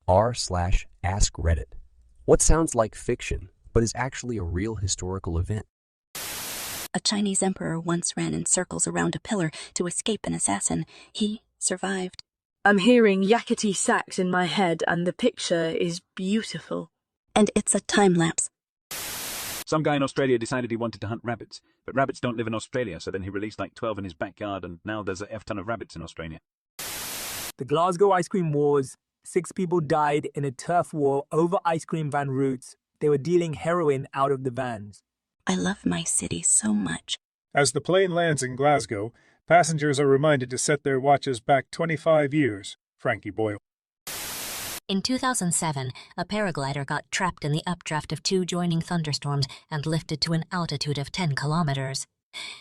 r/askreddit. What sounds like fiction, but is actually a real historical event? A Chinese emperor once ran in circles around a pillar to escape an assassin. He survived. I'm hearing yakety sax in my head, and the picture is beautiful. And it's a time lapse. Some guy in Australia decided he wanted to hunt rabbits, but rabbits don't live in Australia, so then he released like 12 in his backyard, and now there's a F-ton of rabbits in Australia. The Glasgow Ice Cream Wars. 6 people died in a turf war over ice cream van routes. They were dealing heroin out of the vans. I love my city so much. As the plane lands in Glasgow, passengers are reminded to set their watches back 25 years. Frankie Boyle. In 2007, a paraglider got trapped in the updraft of 2 joining thunderstorms and lifted to an altitude of 10 kilometers.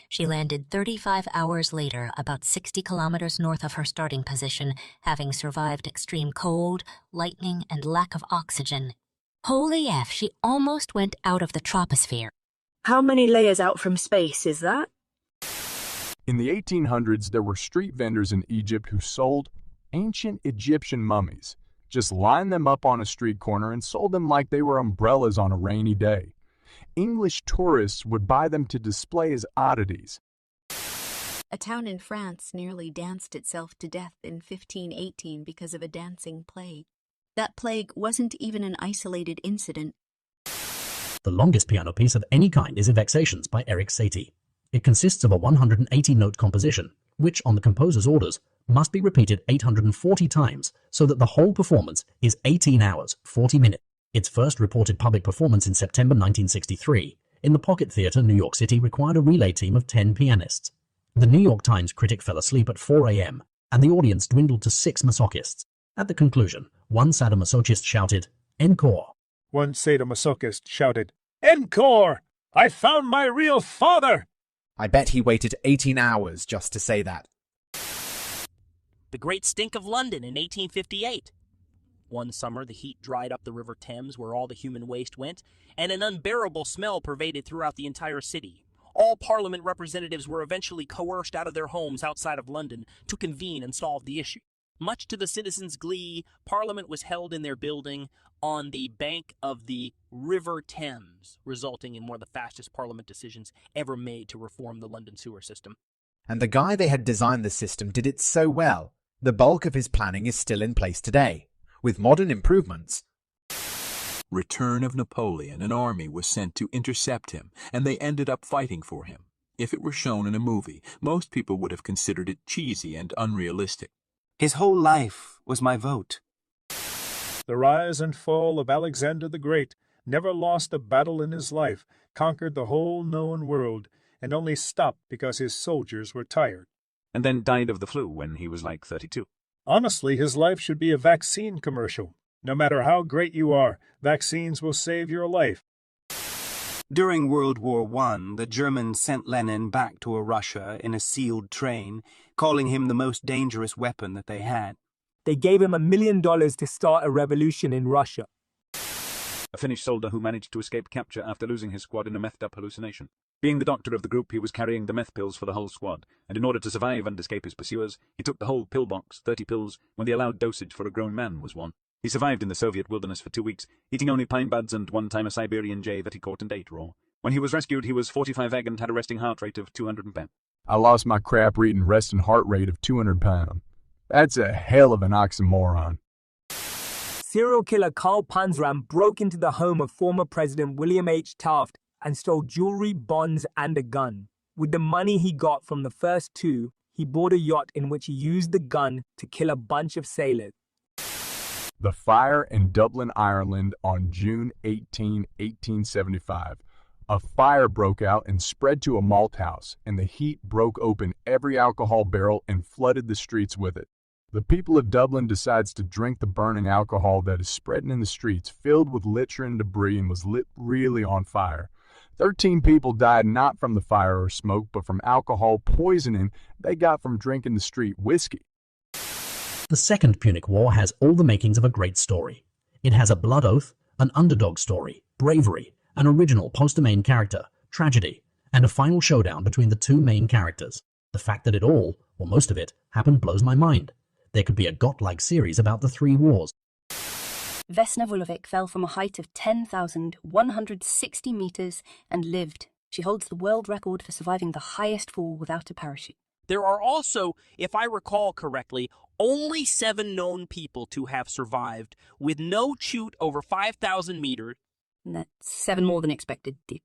She landed 35 hours later, about 60 kilometers north of her starting position, having survived extreme cold, lightning, and lack of oxygen. Holy F, she almost went out of the troposphere. How many layers out from space is that? In the 1800s, there were street vendors in Egypt who sold ancient Egyptian mummies. Just lined them up on a street corner and sold them like they were umbrellas on a rainy day. English tourists would buy them to display as oddities. A town in France nearly danced itself to death in 1518 because of a dancing plague. That plague wasn't even an isolated incident. The longest piano piece of any kind is Vexations by Erik Satie. It consists of a 180-note composition, which, on the composer's orders, must be repeated 840 times so that the whole performance is 18 hours, 40 minutes. Its first reported public performance in September 1963 in the Pocket Theatre, New York City, required a relay team of 10 pianists. The New York Times critic fell asleep at 4 a.m., and the audience dwindled to 6 masochists. At the conclusion, one sadomasochist shouted, "Encore!" One sadomasochist shouted, "Encore! I found my real father!" I bet he waited 18 hours just to say that. The Great Stink of London in 1858. One summer, the heat dried up the River Thames where all the human waste went, and an unbearable smell pervaded throughout the entire city. All Parliament representatives were eventually coerced out of their homes outside of London to convene and solve the issue. Much to the citizens' glee, Parliament was held in their building on the bank of the River Thames, resulting in one of the fastest Parliament decisions ever made to reform the London sewer system. And the guy they had designed the system did it so well. The bulk of his planning is still in place today. With modern improvements. Return of Napoleon, an army was sent to intercept him, and they ended up fighting for him. If it were shown in a movie, most people would have considered it cheesy and unrealistic. His whole life was my vote. The rise and fall of Alexander the Great, never lost a battle in his life, conquered the whole known world, and only stopped because his soldiers were tired. And then died of the flu when he was like 32. Honestly, his life should be a vaccine commercial. No matter how great you are, vaccines will save your life. During World War I, the Germans sent Lenin back to Russia in a sealed train, calling him the most dangerous weapon that they had. They gave him $1 million to start a revolution in Russia. A Finnish soldier who managed to escape capture after losing his squad in a methed-up hallucination. Being the doctor of the group, he was carrying the meth pills for the whole squad, and in order to survive and escape his pursuers, he took the whole pill box, 30 pills, when the allowed dosage for a grown man was 1. He survived in the Soviet wilderness for 2 weeks, eating only pine buds and one time a Siberian jay that he caught and ate raw. When he was rescued, he was 45 egg and had a resting heart rate of 200 bp. I lost my crap-reading resting heart rate of 200 pounds. That's a hell of an oxymoron. Serial killer Carl Panzram broke into the home of former President William H. Taft and stole jewelry, bonds, and a gun. With the money he got from the first 2, he bought a yacht in which he used the gun to kill a bunch of sailors. The fire in Dublin, Ireland on June 18, 1875. A fire broke out and spread to a malt house, and the heat broke open every alcohol barrel and flooded the streets with it. The people of Dublin decides to drink the burning alcohol that is spreading in the streets, filled with litter and debris, and was lit really on fire. 13 people died not from the fire or smoke, but from alcohol poisoning they got from drinking the street whiskey. The Second Punic War has all the makings of a great story. It has a blood oath, an underdog story, bravery, an original poster-main character, tragedy, and a final showdown between the 2 main characters. The fact that it all, or most of it, happened blows my mind. There could be a godlike series about the 3 wars. Vesna Vulovic fell from a height of 10,160 meters and lived. She holds the world record for surviving the highest fall without a parachute. There are also, if I recall correctly, only 7 known people to have survived with no chute over 5,000 meters. That's 7 more than expected, dear.